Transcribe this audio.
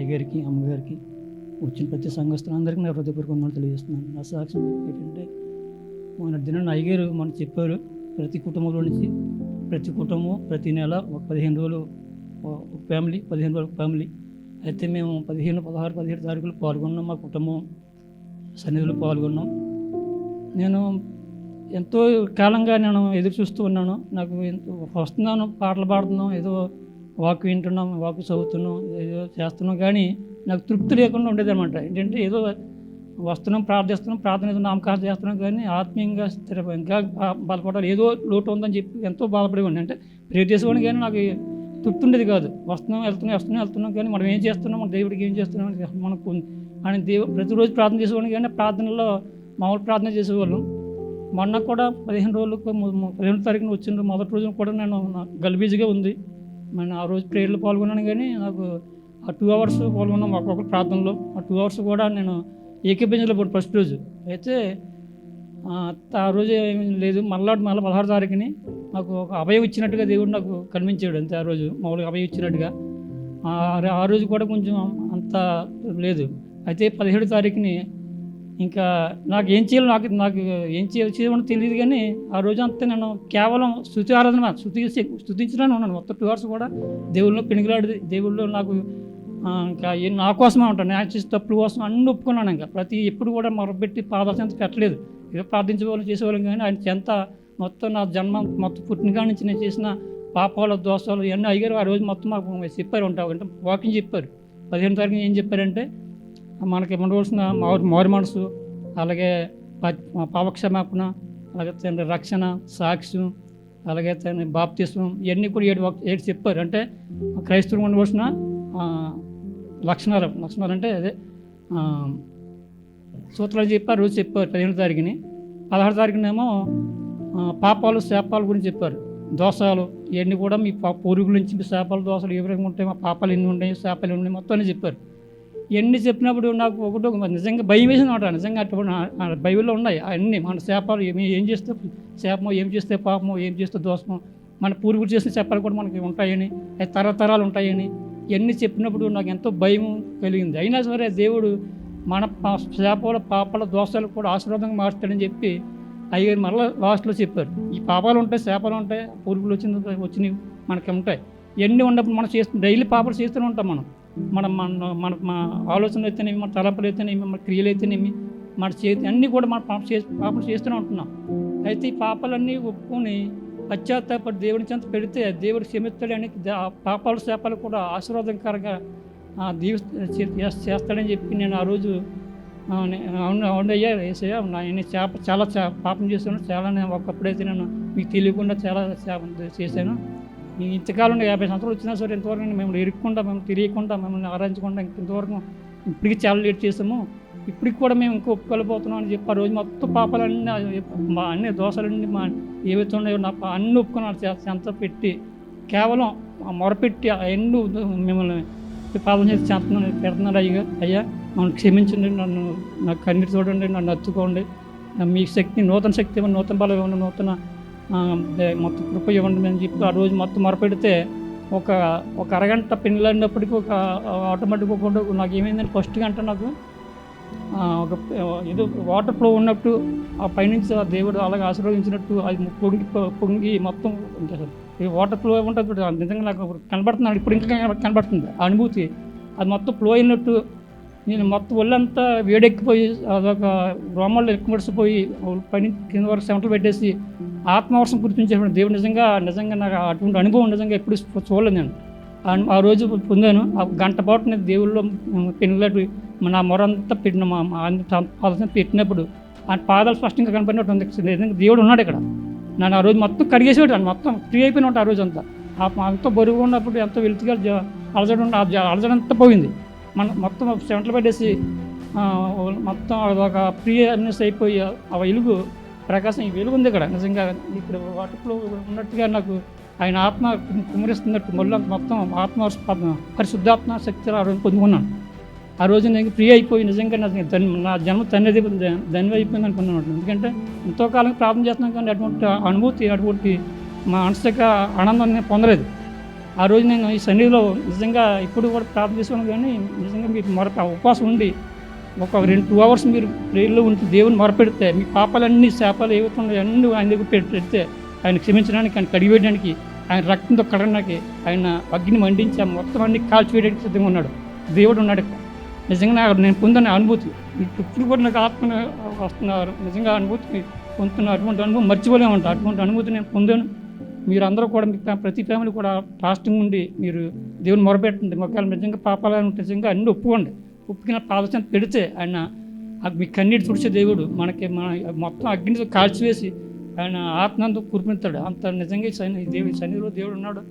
అయ్యగారికి, అమ్మగారికి, వచ్చిన ప్రతి సంఘస్థులందరికీ నా హృదయపూర్వక వందనాలు తెలియజేస్తున్నాను. నా సాక్ష్యం ఏంటంటే, మొన్న దినాన అయ్యగారు మనకు చెప్పారు, ప్రతి కుటుంబంలో నుంచి ప్రతి కుటుంబం ప్రతి నెల ఒక 15 రోజులు ఒక ఫ్యామిలీ, 15 రోజులు ఫ్యామిలీ. అయితే మేము 15, 16, 17 తారీఖులు పాల్గొన్నాం. మా కుటుంబం సన్నిధిలో పాల్గొన్నాం. నేను ఎంతో కాలంగా నేను ఎదురు చూస్తూ ఉన్నాను. నాకు వస్తున్నాను, పాటలు పాడుతున్నాం, ఏదో వాక్ వింటున్నాం, వాక్ చదువుతున్నాం, ఏదో చేస్తున్నాం, కానీ నాకు తృప్తి లేకుండా ఉండేదన్నమాట. ఏంటంటే ఏదో వస్తున్నాం, ప్రార్థిస్తున్నాం, ప్రార్థన ఏదో నామకారం చేస్తున్నాం, కానీ ఆత్మీయంగా ఇంకా బలపడాలి, ఏదో లోటు ఉందని చెప్పి ఎంతో బాధపడేవాడిని. అంటే ప్రేర్ చేసేవాడిని, కానీ నాకు తృప్తి ఉండేది కాదు. వస్తున్నాం, వెళ్తున్నాం, కానీ మనం ఏం చేస్తున్నాం, మన దేవుడికి ఏం చేస్తున్నాం మనకు అని ప్రతిరోజు ప్రార్థన చేసేవాడిని, కానీ ప్రార్థనలో మామూలు ప్రార్థన చేసేవాళ్ళం. మొన్న కూడా 15 రోజులకు 15 తారీఖున వచ్చిన మొదటి రోజున కూడా నేను గల్బీజుగా ఉంది. నేను ఆ రోజు ప్రేయర్లో పాల్గొన్నాను, కానీ నాకు ఆ 2 అవర్స్ పాల్గొన్నాం ఒక్కొక్కరు ప్రార్థనలో. ఆ 2 అవర్స్ కూడా నేను ఏకీపించలో పడి ఫస్ట్ రోజు. అయితే ఆ రోజు ఏమీ లేదు. మళ్ళీ 16 తారీఖుని నాకు ఒక అభయం ఇచ్చినట్టుగా దేవుడు నాకు కనిపించాడు. అంతే ఆ రోజు మామూలుగా అభయం ఇచ్చినట్టుగా. ఆ రోజు కూడా కొంచెం అంత లేదు. అయితే 17 తారీఖుని ఇంకా నాకు ఏం చేయాలో నాకు ఏం చేయమని తెలియదు, కానీ ఆ రోజు అంతా నేను కేవలం స్తుతి ఆరాధన స్తుతించడానికి ఉన్నాను. మొత్తం 2 అవర్స్ కూడా దేవుళ్ళు పెనుగులాడి దేవుళ్ళు నాకు ఇంకా నా కోసమే ఉంటాను. నేను చేసే తప్పుల కోసం అన్నీ ఒప్పుకున్నాను. ఇంకా ఎప్పుడు కూడా మొరపెట్టి పాదాల చెంత పెట్టలేదు. ఏదో ప్రార్థించేవాళ్ళు చేసేవాళ్ళం, కానీ ఆయన చెంత మొత్తం నా జన్మ మొత్తం పుట్టిన కాడి నుంచి నేను చేసిన పాపాలు, దోషాలు ఇవన్నీ అయ్యారు. ఆ రోజు మొత్తం మాకు చెప్పారు ఉంటావు అంటే వాకింగ్ చెప్పారు. 15 తారీఖున ఏం చెప్పారంటే, మనకి ఉండవలసిన మారు మనసు, అలాగే పాపక్షమాపణ, అలాగే తండ్రి రక్షణ, సాక్ష్యం, అలాగే తండ్రి బాప్తిస్మం, ఇవన్నీ కూడా 7 చెప్పారు. అంటే క్రైస్తవులు ఉండవలసిన లక్షణాలు అంటే అదే సూత్రాలు చెప్పారు. రోజు చెప్పారు 15 తారీఖుని. 16 తారీఖునేమో పాపాలు, శాపాల గురించి చెప్పారు. దోషాలు ఇవన్నీ కూడా మీ పూర్వీకుల నుంచి మీ శాపాలు, దోషాలు ఏ విధంగా ఉంటాయి, మా పాపాలు ఎన్ని ఉన్నాయి, శాపాలు ఎన్ని ఉన్నాయి, మొత్తం అన్నీ చెప్పారు. ఇవన్నీ చెప్పినప్పుడు నాకు ఒకటి నిజంగా భయం వేసిన మాట. నిజంగా అటువంటి బైబిల్లో ఉన్నాయి అన్నీ. మన శాపాలు ఏం చేస్తే శాపమో, ఏం చేస్తే పాపమో, ఏం చేస్తే దోషమో, మన పూర్వీకులు చేసిన శాపాలు కూడా మనకి ఉంటాయని, అవి తరతరాలు ఉంటాయని ఇవన్నీ చెప్పినప్పుడు నాకు ఎంతో భయం కలిగింది. అయినా సరే దేవుడు మన శాపాల, పాపాల, దోషాలు కూడా ఆశీర్వాదంగా మార్చాడని చెప్పి అయ్యారు మళ్ళీ లాస్ట్లో చెప్పారు. ఈ పాపాలు ఉంటాయి, శాపాలు ఉంటాయి, పూర్వీకులు వచ్చినవి మనకి ఉంటాయి. ఇవన్నీ ఉన్నప్పుడు మనం డైలీ పాపాలు చేస్తూనే ఉంటాం. మన ఆలోచనలు అయితేనేమి, మన తలంపులు అయితేనేమి, మన క్రియలు అయితేనేమి, మన చేతి అన్నీ కూడా మన పాపలు చేస్తూనే ఉంటున్నాం. అయితే ఈ పాపాలన్నీ ఒప్పుకొని పశ్చాత్తాపడి దేవుని చెంత పెడితే దేవుడు క్షమిస్తాడని, పాపాలు, శాపాలు కూడా ఆశీర్వాదకరంగా చేస్తాడని చెప్పి నేను ఆ రోజు అవునయ్యా వేసయ్యా, నేను చాలా పాపం చేశాను, చాలా ఒకప్పుడైతే నేను మీకు తెలియకుండా చాలా చేశాను. ఇంతకాలం 50 సంవత్సరాలు వచ్చినా సరే ఇంతవరకు మిమ్మల్ని ఇరుక్కుండా, మేము తెలియకుండా, మిమ్మల్ని ఆరాధించకుండా ఇంతవరకు ఇప్పటికీ చాలా లేట్ చేసాము, ఇప్పటికి కూడా మేము ఇంకా ఒప్పుకోలేకపోతున్నాం అని చెప్పి ఆ రోజు మొత్తం పాపాలన్నీ, అన్ని దోషాలన్నీ ఏవైతే ఉన్నాయో నా అన్నీ ఒప్పుకున్నాను. చెంత పెట్టి కేవలం మొరపెట్టి ఎన్నో మిమ్మల్ని పాపం చేసి చెంతను పెడుతున్నాడు. అయ్యా నన్ను క్షమించండి, నాకు కన్నీరు చూడండి, నన్ను హత్తుకోండి, మీ శక్తి, నూతన శక్తి ఇవ్వండి, నూతన బలం ఇవ్వండి, నూతన మొత్తం కృప ఇవ్వండి అని చెప్పి ఆ రోజు మొత్తం మొరపెడితే ఒక అరగంట పెళ్ళినప్పటికీ ఆటోమేటిక్గా నాకు ఏమైందంటే ఫస్ట్ గంట నాకు ఒక ఏదో వాటర్ ఫ్లో ఉన్నట్టు ఆ పైనుంచి ఆ దేవుడు అలాగే ఆశీర్వదించినట్టు అది పొంగి మొత్తం ఈ వాటర్ ఫ్లో ఉంటుంది. నిజంగా నాకు కనబడుతున్నాను, ఇప్పుడు ఇంకా కనబడుతుంది ఆ అనుభూతి. అది మొత్తం ఫ్లో అయినట్టు నేను మొత్తం ఒళ్ళంతా వేడెక్కిపోయి అదొక రోమాల్లో ఎక్కుమడిసిపోయి పైన కింద వరకు చెమటలు పెట్టేసి ఆత్మవర్షం కురిపించేటువంటి దేవుడు నిజంగా నాకు అటువంటి అనుభవం నిజంగా ఎప్పుడు చూడలేదు. నేను ఆ రోజు పొందాను. ఆ గంట పాటు నేను దేవుళ్ళు పెళ్ళి నా మొరంతా పెట్టిన పాదాలు పెట్టినప్పుడు ఆ పాదాలు స్పష్టంగా కనపడినట్టు ఉంది. నిజంగా దేవుడు ఉన్నాడు ఇక్కడ. నన్ను ఆ రోజు మొత్తం కడిగేసేవాడు, మొత్తం ఫ్రీ అయిపోయిన ఉంటా ఆ రోజు అంతా. ఎంతో బరువుగా ఉన్నప్పుడు ఎంతో వెలుతుగా అలజడంతా పోయింది. మొత్తం చెమటలు పెట్టేసి మొత్తం అదొక ఫ్రీనెస్ అయిపోయి ఆ వెలుగు ప్రకాశం, ఈ వెలుగు ఉంది ఇక్కడ. నిజంగా ఇక్కడ వాటిలో ఉన్నట్టుగా నాకు ఆయన ఆత్మ కుమరిస్తున్నట్టు మళ్ళీ మొత్తం పరిశుద్ధాత్మ శక్తి ఆ రోజు పొందుకున్నాను. ఆ రోజు నేను ఫ్రీ అయిపోయి నిజంగా నా జన్మ తండ్రి ధన్యం అయిపోయింది అనుకున్నాను. ఎందుకంటే ఎంతో కాలం ప్రార్థన చేస్తున్నాం, కానీ అటువంటి అనుభూతి, అటువంటి మానసిక ఆనందాన్ని పొందలేదు. ఆ రోజు నేను ఈ సన్నిధిలో నిజంగా ఇప్పుడు కూడా ప్రార్థన చేసుకున్నాను, కానీ నిజంగా మీరు ఉపవాసం ఉండి ఒక 2 అవర్స్ మీరు ప్రేయర్లో ఉంటే దేవుని మొరపెడితే మీ పాపాలన్నీ శాపాలు ఏవైతే ఉన్నాయో అన్నీ ఆయన దగ్గర పెడితే ఆయన క్షమించడానికి, ఆయన కడిగివేయడానికి, ఆయన రక్తంతో కడగడానికి, ఆయన అగ్ని మండించి మొత్తం అన్ని కాల్చివేయడానికి సిద్ధంగా ఉన్నాడు. దేవుడు ఉన్నాడు. నిజంగా నేను పొందిన అనుభూతి ఇప్పుడు కూడా నాకు ఆత్మ వస్తున్నారు. నిజంగా అనుభూతి పొందుతున్న అటువంటి అనుభవం మర్చిపోలేమంట. అటువంటి అనుభూతి నేను పొందాను. మీరు అందరూ కూడా ప్రతి ఫ్యామిలీ కూడా ఫాస్టింగ్ ఉండి మీరు దేవుని మొరపెట్టండి. ఒకవేళ నిజంగా పాపాలు నిజంగా అన్ని ఒప్పుకోండి. ఉప్పికిన పాదం పెడితే ఆయన మీ కన్నీటి తుడిచే దేవుడు మన మొత్తం అగ్నితో కాల్చివేసి ఆయన ఆత్మతో కురిపిస్తాడు. అంత నిజంగా దేవుడి సన్నిధిలో దేవుడు ఉన్నాడు.